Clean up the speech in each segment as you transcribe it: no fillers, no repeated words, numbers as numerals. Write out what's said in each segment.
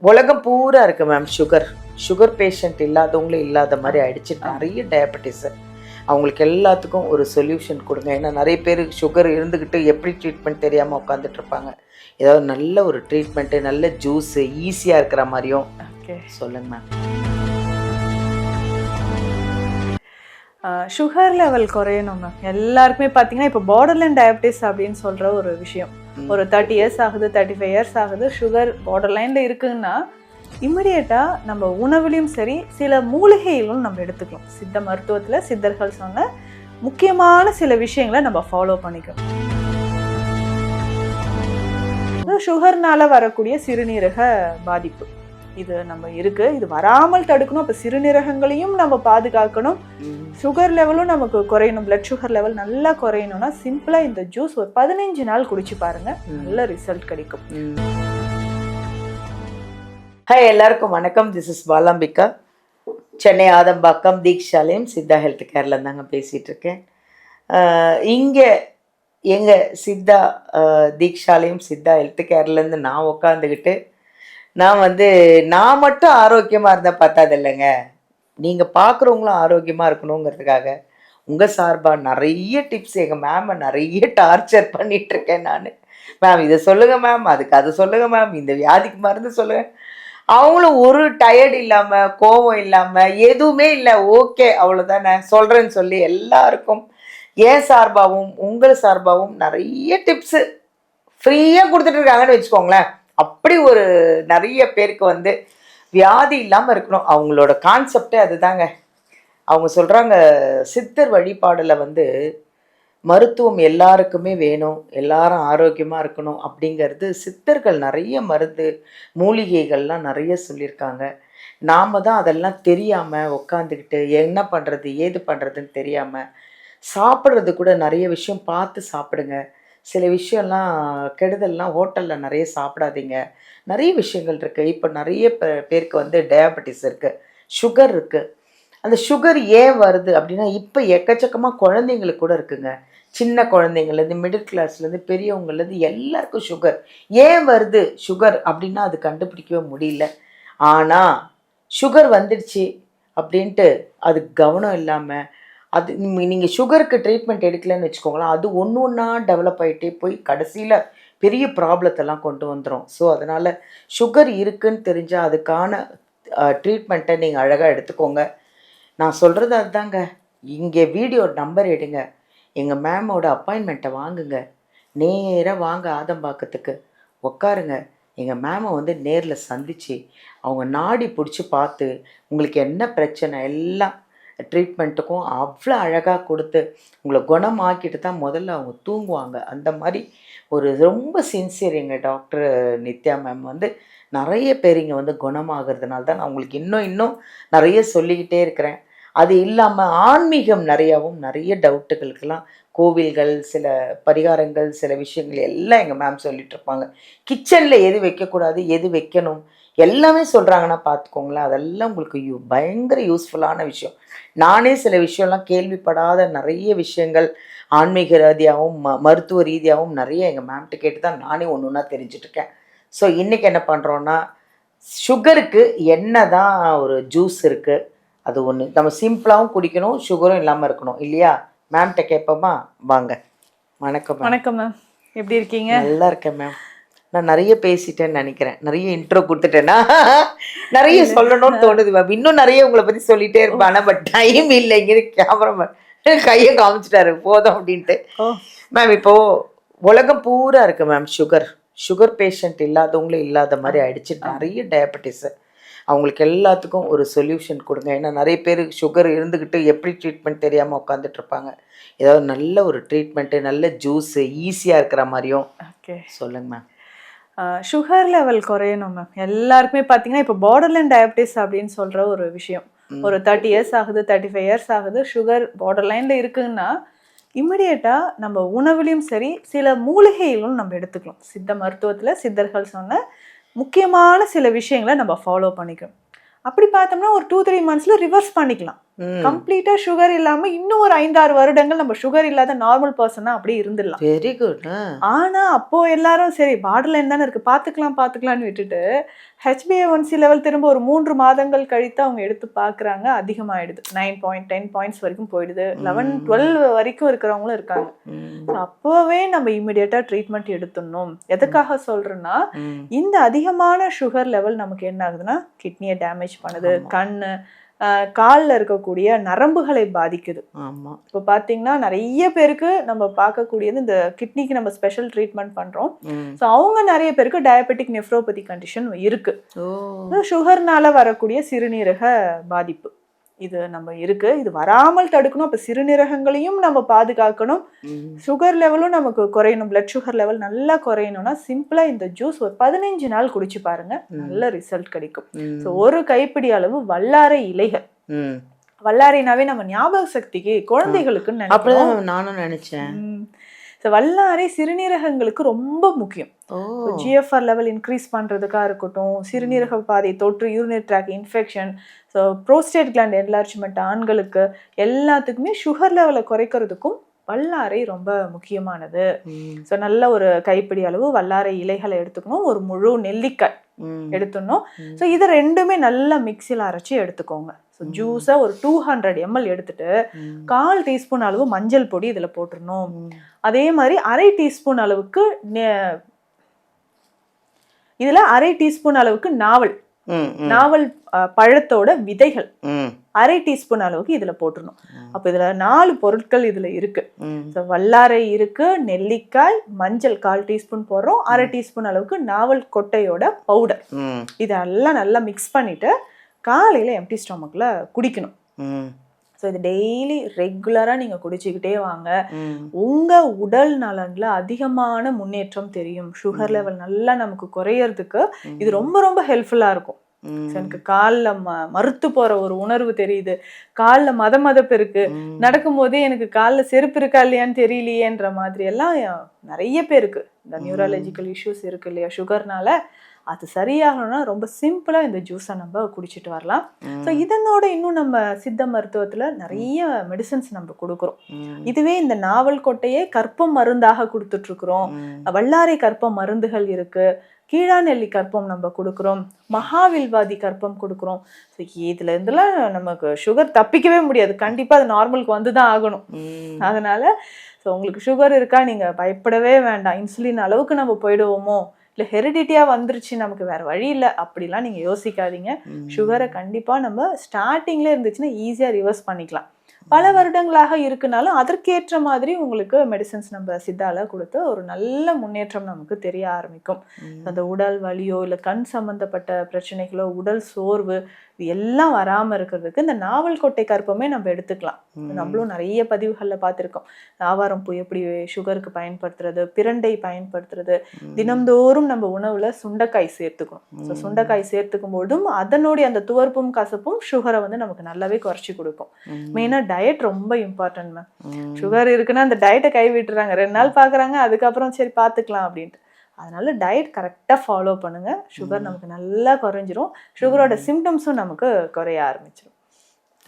உலகம் பூரா இருக்கு மேம் சுகர் பேஷண்ட் இல்லாதவங்களும் இல்லாத மாதிரி ஆயிடுச்சு. நிறைய டயபெட்டிஸ் அவங்களுக்கு எல்லாத்துக்கும் ஒரு சொல்யூஷன் கொடுங்க. ஏன்னா நிறைய பேர் சுகர் இருந்துக்கிட்டு எப்படி ட்ரீட்மெண்ட் தெரியாமல் உட்காந்துட்டு இருப்பாங்க. ஏதாவது நல்ல ஒரு ட்ரீட்மெண்ட்டு, நல்ல ஜூஸு ஈஸியாக இருக்கிற மாதிரியும் சொல்லுங்க மேம். சுகர் லெவல் குறையணும் மேம். எல்லாருக்குமே பார்த்தீங்கன்னா இப்போ பார்டர்லைன் டயபிட்டிஸ் அப்படின்னு சொல்கிற ஒரு விஷயம், ஒரு 30 இயர்ஸ் ஆகுது, 35 இயர்ஸ் ஆகுது, சுகர் பார்டர்லைனில் இருக்குன்னா இம்மிடியேட்டாக நம்ம உணவுலையும் சரி சில மூலிகைகளும் நம்ம எடுத்துக்கலாம். சித்த மருத்துவத்தில் சித்தர்கள் சொன்ன முக்கியமான சில விஷயங்களை நம்ம ஃபாலோ பண்ணிக்கணும். சுகர்னால வரக்கூடிய சிறுநீரக பாதிப்பு இது நம்ம இருக்கு, இது வராமல் தடுக்கணும். அப்போ சிறுநீரகங்களையும் நம்ம பாதுகாக்கணும், சுகர் லெவலும் நமக்கு குறையணும், பிளட் சுகர் லெவல் நல்லா குறையணும்னா சிம்பிளா இந்த ஜூஸ் ஒரு 15 நாள் குடிச்சு பாருங்க, நல்ல ரிசல்ட் கிடைக்கும். ஹாய், எல்லாருக்கும் வணக்கம். This is Balambika, Chennai Adambakkam Deekshalayam Siddha health கேர்ல தாங்க பேசிட்டு இருக்கேன். இங்கே எங்கள் சித்தா தீக்ஷாலயம் சித்தா ஹெல்த் கேர்லேருந்து நான் உட்காந்துக்கிட்டு நான் மட்டும் ஆரோக்கியமாக இருந்தால் பார்த்தாது இல்லைங்க, நீங்கள் பார்க்குறவங்களும் ஆரோக்கியமாக இருக்கணுங்கிறதுக்காக உங்கள் சார்பாக நிறைய டிப்ஸ் எங்கள் மேமை நிறைய டார்ச்சர் பண்ணிகிட்ருக்கேன் நான். மேம் இதை சொல்லுங்கள் மேம், அதுக்கு அதை சொல்லுங்கள் மேம், இந்த வியாதிக்கு மருந்து சொல்லுங்கள். அவங்களும் ஒரு டயர்டு இல்லாமல் கோபம் இல்லாமல் எதுவுமே இல்லை, ஓகே அவ்வளோதானே சொல்கிறேன்னு சொல்லி எல்லாருக்கும் என் சார்பாகவும் உங்கள் சார்பாகவும் நிறைய டிப்ஸு ஃப்ரீயாக கொடுத்துட்ருக்காங்கன்னு வச்சுக்கோங்களேன். அப்படி ஒரு நிறைய பேருக்கு வியாதி இல்லாமல் இருக்கணும், அவங்களோட கான்செப்டே அதுதாங்க. அவங்க சொல்கிறாங்க சித்தர் வழிபாடில் மருத்துவம் எல்லாருக்குமே வேணும், எல்லாரும் ஆரோக்கியமாக இருக்கணும் அப்படிங்கிறது சித்தர்கள் நிறைய மருந்து மூலிகைகள்லாம் நிறைய சொல்லியிருக்காங்க. நாம் தான் அதெல்லாம் தெரியாமல் உட்காந்துக்கிட்டு என்ன பண்ணுறது ஏது பண்ணுறதுன்னு தெரியாமல் சாப்பிட்றது கூட நிறைய விஷயம் பார்த்து சாப்பிடுங்க. சில விஷயம்லாம் கெடுதல்லாம் ஹோட்டலில் நிறைய சாப்பிடாதீங்க. நிறைய விஷயங்கள் இருக்குது. இப்போ நிறைய பேருக்கு டயபெட்டிஸ் இருக்குது, சுகர் இருக்குது. அந்த சுகர் ஏன் வருது அப்படின்னா இப்போ எக்கச்சக்கமாக குழந்தைங்களுக்கு கூட இருக்குங்க. சின்ன குழந்தைங்கள்லேருந்து மிடில் கிளாஸ்லேருந்து பெரியவங்கலேருந்து எல்லாருக்கும் சுகர். ஏன் வருது சுகர் அப்படின்னா அது கண்டுபிடிக்கவே முடியல. ஆனால் சுகர் வந்துடுச்சு அப்படின்ட்டு அதுக்கு கவனம் இல்லாமல் அது நீங்கள் சுகருக்கு ட்ரீட்மெண்ட் எடுக்கலன்னு வச்சுக்கோங்களேன், அது ஒன்று ஒன்றா டெவலப் ஆகிட்டே போய் கடைசியில் பெரிய ப்ராப்ளத்தெல்லாம் கொண்டு வந்துடும். ஸோ அதனால் சுகர் இருக்குதுன்னு தெரிஞ்சால் அதுக்கான ட்ரீட்மெண்ட்டை நீங்கள் அழகாக எடுத்துக்கோங்க. நான் சொல்கிறது அதுதாங்க. இங்கே வீடியோ நம்பர் எடுங்க, எங்கள் மேமோட அப்பாயின்மெண்ட்டை வாங்குங்க, நேராக வாங்க ஆதம்பாக்கத்துக்கு உட்காருங்க. எங்கள் மேமை நேரில் சந்தித்து அவங்க நாடி பிடிச்சி பார்த்து உங்களுக்கு என்ன பிரச்சனை எல்லாம் ட்ரீட்மெண்ட்டுக்கும் அவ்வளோ அழகாக கொடுத்து உங்களை குணமாக்கிட்டு தான் முதல்ல அவங்க தூங்குவாங்க. அந்த மாதிரி ஒரு ரொம்ப சின்சியர் எங்கள் டாக்டர் நித்யா மேம். நிறைய பேர் இங்கே குணமாகிறதுனால தான் நான் உங்களுக்கு இன்னும் நிறைய சொல்லிக்கிட்டே இருக்கிறேன். அது இல்லாமல் ஆன்மீகம் நிறையாவும் நிறைய டவுட்டுகளுக்கெல்லாம் கோவில்கள், சில பரிகாரங்கள், சில விஷயங்கள் எல்லாம் எங்கள் மேம் சொல்லிகிட்ருப்பாங்க. கிச்சனில் எது வைக்கக்கூடாது எது வைக்கணும் எல்லாமே சொல்கிறாங்கன்னா பார்த்துக்கோங்களேன். அதெல்லாம் உங்களுக்கு பயங்கர யூஸ்ஃபுல்லான விஷயம். நானே சில விஷயம்லாம் கேள்விப்படாத நிறைய விஷயங்கள் ஆன்மீக ரீதியாகவும் மருத்துவ ரீதியாகவும் நிறைய எங்கள் மேம்கிட்ட கேட்டு தான் நானே ஒன்று ஒன்றா தெரிஞ்சிட்ருக்கேன். ஸோ இன்றைக்கி என்ன பண்ணுறோன்னா, சுகருக்கு என்ன தான் ஒரு ஜூஸ் இருக்குது, அது ஒன்று நம்ம சிம்பிளாகவும் குடிக்கணும், சுகரும் இல்லாமல் இருக்கணும் இல்லையா? மேம்கிட்ட கேட்போமா? வாங்க. வணக்கம். வணக்கம் மேம், எப்படி இருக்கீங்க? நல்லா இருக்கேன் மேம். நான் நிறைய பேசிட்டேன்னு நினைக்கிறேன், நிறைய இன்ட்ரோ கொடுத்துட்டேன்னா நிறைய சொல்லணும்னு தோணுது மேம். இன்னும் நிறைய உங்களை பற்றி சொல்லிகிட்டே இருப்பேன், ஆனால் பட் டைம் இல்லை. இங்கே கேமரா கையை காமிச்சிட்டாரு போதும் அப்படின்ட்டு. மேம் இப்போது உலகம் பூரா இருக்குது மேம் சுகர் பேஷண்ட் இல்லாதவங்களும் இல்லாத மாதிரி ஆயிடுச்சு. நிறைய டயபெட்டிஸு அவங்களுக்கு எல்லாத்துக்கும் ஒரு சொல்யூஷன் கொடுங்க. ஏன்னா நிறைய பேர் சுகர் இருந்துக்கிட்டு எப்படி ட்ரீட்மெண்ட் தெரியாமல் உட்காந்துட்டு இருப்பாங்க. ஏதாவது நல்ல ஒரு ட்ரீட்மெண்ட்டு, நல்ல ஜூஸு ஈஸியாக இருக்கிற மாதிரியும் சொல்லுங்க மேம். சுகர் லெவல் குறையணும் மேம். எல்லாருக்குமே பார்த்தீங்கன்னா இப்போ பார்டர்லைன் டயபிட்டிஸ் அப்படின்னு சொல்கிற ஒரு விஷயம், ஒரு 30 இயர்ஸ் ஆகுது, 35 இயர்ஸ் ஆகுது, சுகர் பார்டர்லைனில் இருக்குன்னா இம்மிடியேட்டாக நம்ம உணவுலையும் சரி சில மூலிகைகளும் நம்ம எடுத்துக்கலாம். சித்த மருத்துவத்தில் சித்தர்கள் சொன்ன முக்கியமான சில விஷயங்களை நம்ம ஃபாலோ பண்ணிக்கணும். அப்படி பார்த்தோம்னா ஒரு 2-3 மந்த்ஸில் ரிவர்ஸ் பண்ணிக்கலாம். கம்ப்ளீட்டா சுகர் இல்லாம இன்னும் ஒரு 5-6 வருடங்கள் நம்ம சுகர் இல்லாத நார்மல் பர்சனா அப்படியே இருந்துடலாம். Very good. ஆனா அப்போ எல்லாரும் சரி பார்டர்லைன் தானே இருக்கு, பாத்துக்கலாம்னு விட்டுட்டு HbA1c லெவல் திரும்ப ஒரு 3 மாதங்கள் கழித்து அவங்க எடுத்து பாக்குறாங்க, அதிகமாயிடுது. 9 பாயிண்ட் 10 பாயிண்ட்ஸ் வரைக்கும் போயிடுது. 11-12 வரைக்கும் இருக்கிறவங்களும் இருக்காங்க. அப்போவே நம்ம இமிடியேட்டா ட்ரீட்மெண்ட் எடுத்துடணும். எதுக்காக சொல்றேன்னா, இந்த அதிகமான சுகர் லெவல் நமக்கு என்ன ஆகுதுன்னா கிட்னியை டேமேஜ் பண்ணுது, கண்ணு காலில் இருக்கக்கூடிய நரம்புகளை பாதிக்குது. ஆமாம். இப்போ பார்த்தீங்கன்னா நிறைய பேருக்கு நம்ம பார்க்கக்கூடியது இந்த கிட்னிக்கு நம்ம ஸ்பெஷல் ட்ரீட்மெண்ட் பண்ணுறோம். ஸோ அவங்க நிறைய பேருக்கு டயபெட்டிக் நெஃப்ரோபதி கண்டிஷன் இருக்கு. சுகர்னால வரக்கூடிய சிறுநீரக பாதிப்பு இது நம்ம இருக்கு. இது வராமல் தடுக்கணும். அப்போ சிறுநீரகங்களையும் நம்ம பாதுகாக்கணும், சுகர் லெவலும் நமக்கு குறையணும். பிளட் சுகர் லெவல் நல்லா குறையணும்னா சிம்பிளா இந்த ஜூஸ் ஒரு 15 நாள் குடிச்சு பாருங்க, நல்ல ரிசல்ட் கிடைக்கும். ஸோ ஒரு கைப்பிடி அளவு வல்லாரை இலைகள். வல்லாரைனாவே நம்ம ஞாபக சக்திக்கு குழந்தைகளுக்கு நானும் நினைச்சேன். வல்லாரை சிறுநீரகங்களுக்கு ரொம்ப முக்கியம். GFR லெவல் இன்க்ரீஸ் பண்றதுக்கா இருக்கட்டும், சிறுநீரக பாதை தொற்று, urinary tract infection, so prostate gland enlargement ஆண்களுக்கு எல்லாத்துக்குமே சுகர் லெவலை குறைக்கிறதுக்கும் வல்லாரை ரொம்ப முக்கியமானது. ஸோ நல்ல ஒரு கைப்பிடி அளவு வல்லாரை இலைகளை எடுத்துக்கணும், ஒரு முழு நெல்லிக்காய் எடுத்துடணும். ஸோ இது ரெண்டுமே நல்லா மிக்சியில் அரைச்சி எடுத்துக்கோங்க. ஸோ ஜூஸை ஒரு 200 ml எடுத்துட்டு 1/4 டீஸ்பூன் அளவு மஞ்சள் பொடி இதில் போட்டுடணும். அதே மாதிரி 1/2 டீஸ்பூன் அளவுக்கு இதில் 1/2 டீஸ்பூன் அளவுக்கு நாவல் பழத்தோட விதைகள் 1/2 டீஸ்பூன் அளவுக்கு இதுல போட்டுடணும். அப்ப இதுல 4 பொருட்கள் இதுல இருக்கு. வல்லாரை இருக்கு, நெல்லிக்காய், மஞ்சள் 1/4 டீஸ்பூன் போடுறோம், 1/2 டீஸ்பூன் அளவுக்கு நாவல் கொட்டையோட பவுடர். இதெல்லாம் நல்லா மிக்ஸ் பண்ணிட்டு காலையில எம்டி ஸ்டொமக்ல குடிக்கணும். ஸோ இது டெய்லி ரெகுலராக நீங்கள் குடிச்சிக்கிட்டே வாங்க. உங்கள் உடல் நலனில் அதிகமான முன்னேற்றம் தெரியும். சுகர் லெவல் நல்லா நமக்கு குறையறதுக்கு இது ரொம்ப ரொம்ப ஹெல்ப்ஃபுல்லாக இருக்கும். எனக்கு காலில் மறுத்து போகிற ஒரு உணர்வு தெரியுது, காலில் மதப்பு இருக்கு, நடக்கும்போதே எனக்கு காலில் செருப்பு இருக்கா இல்லையான்னு தெரியலையேன்ற மாதிரி எல்லாம் நிறைய பேருக்கு இந்த நியூரலாஜிக்கல் இஷ்யூஸ் இருக்கு இல்லையா சுகர்னால. அது சரியாகணும்னா ரொம்ப சிம்பிளா இந்த ஜூஸை நம்ம குடிச்சிட்டு வரலாம். ஸோ இதனோட இன்னும் நம்ம சித்த மருத்துவத்துல நிறைய மெடிசன்ஸ் நம்ம கொடுக்குறோம். இதுவே இந்த நாவல் கொட்டையே கற்பம் மருந்தாக கொடுத்துட்டு இருக்கிறோம். வல்லாரை கற்பம் மருந்துகள் இருக்கு, கீழாநெல்லி கற்பம் நம்ம கொடுக்குறோம், மகாவில்வாதி கற்பம் கொடுக்குறோம். ஸோ இதுல இருந்துலாம் நமக்கு சுகர் தப்பிக்கவே முடியாது, கண்டிப்பா அது நார்மலுக்கு வந்துதான் ஆகணும். அதனால ஸோ உங்களுக்கு சுகர் இருக்கா நீங்க பயப்படவே வேண்டாம். இன்சுலின் அளவுக்கு நம்ம போயிடுவோமோ, இல்லை ஹெரிடிட்டியாக வந்துருச்சு நமக்கு வேறு வழி இல்லை அப்படிலாம் நீங்கள் யோசிக்காதீங்க. சுகரை கண்டிப்பாக நம்ம ஸ்டார்டிங்கில் இருந்துச்சுன்னா ஈஸியாக ரிவர்ஸ் பண்ணிக்கலாம். பல வருடங்களாக இருக்குனாலும் அதற்கேற்ற மாதிரி உங்களுக்கு மெடிசன்ஸ் நம்ம சித்தால கொடுத்து ஒரு நல்ல முன்னேற்றம் நமக்கு தெரிய ஆரம்பிக்கும். அந்த உடல் வலியோ இல்லை கண் சம்பந்தப்பட்ட பிரச்சனைகளோ, உடல் சோர்வு, இது எல்லாம் வராமல் இருக்கிறதுக்கு இந்த நாவல் கொட்டை கற்பமே நம்ம எடுத்துக்கலாம். நம்மளும் நிறைய பதிவுகளில் பார்த்துருக்கோம். ஆவாரம் பூ எப்படி சுகருக்கு பயன்படுத்துறது, பிரண்டை பயன்படுத்துறது, தினம்தோறும் நம்ம உணவுல சுண்டைக்காய் சேர்த்துக்கணும். ஸோ சுண்டைக்காய் சேர்த்துக்கும் போதும் அதனுடைய அந்த துவர்ப்பும் கசப்பும் சுகரை வந்து நமக்கு நல்லாவே குறைச்சி கொடுக்கும். மெயினாக டயட் ரொம்ப இம்பார்ட்டன்ட் மேம். சுகர் இருக்குன்னா அந்த டயட்டை கை விட்டுறாங்க, 2 நாள் பார்க்குறாங்க, அதுக்கப்புறம் சரி பார்த்துக்கலாம் அப்படின்ட்டு. அதனால டயட் கரெக்டாக ஃபாலோ பண்ணுங்க, சுகர் நமக்கு நல்லா குறைஞ்சிரும், சுகரோட சிம்டம்ஸும் நமக்கு குறைய ஆரம்பிச்சிடும்.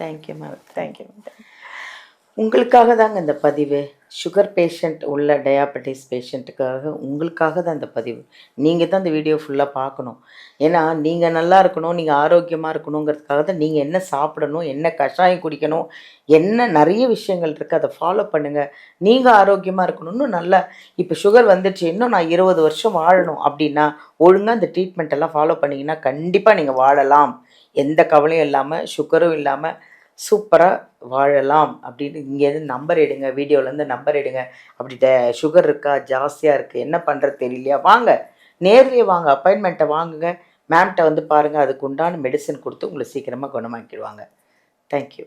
Thank you ma'am. தேங்க்யூ. உங்களுக்காக தாங்க இந்த பதிவு. சுகர் பேஷண்ட் உள்ள டயாபெட்டிஸ் பேஷண்ட்டுக்காக உங்களுக்காக தான் இந்த பதிவு. நீங்கள் தான் இந்த வீடியோ ஃபுல்லாக பார்க்கணும். ஏன்னா நீங்கள் நல்லா இருக்கணும், நீங்கள் ஆரோக்கியமாக இருக்கணுங்கிறதுக்காக தான். நீங்கள் என்ன சாப்பிடணும், என்ன கஷாயம் குடிக்கணும், என்ன நிறைய விஷயங்கள் இருக்குது, அதை ஃபாலோ பண்ணுங்கள். நீங்கள் ஆரோக்கியமாக இருக்கணும்னு நல்லா. இப்போ சுகர் வந்துடுச்சு, இன்னும் நான் 20 வருஷம் வாழணும் அப்படின்னா ஒழுங்காக இந்த ட்ரீட்மெண்ட் எல்லாம் ஃபாலோ பண்ணிங்கன்னா கண்டிப்பாக நீங்கள் வாழலாம். எந்த கவலையும் இல்லாமல், சுகரும் இல்லாமல் சூப்பராக வாழலாம் அப்படின்னு. இங்கேருந்து நம்பர் எடுங்க, வீடியோலேருந்து நம்பர் எடுங்க. அப்படி சுகர் இருக்கா, ஜாஸ்தியாக இருக்குது, என்ன பண்ணுறது தெரியலையா, வாங்க நேர்லேயே வாங்க, அப்பாயின்மெண்ட்டை வாங்குங்க, மேம்கிட்ட வந்து பாருங்கள். அதுக்கு உண்டான மெடிசன் கொடுத்து உங்களை சீக்கிரமாக குணமாக்கிடுவாங்க. தேங்க்யூ.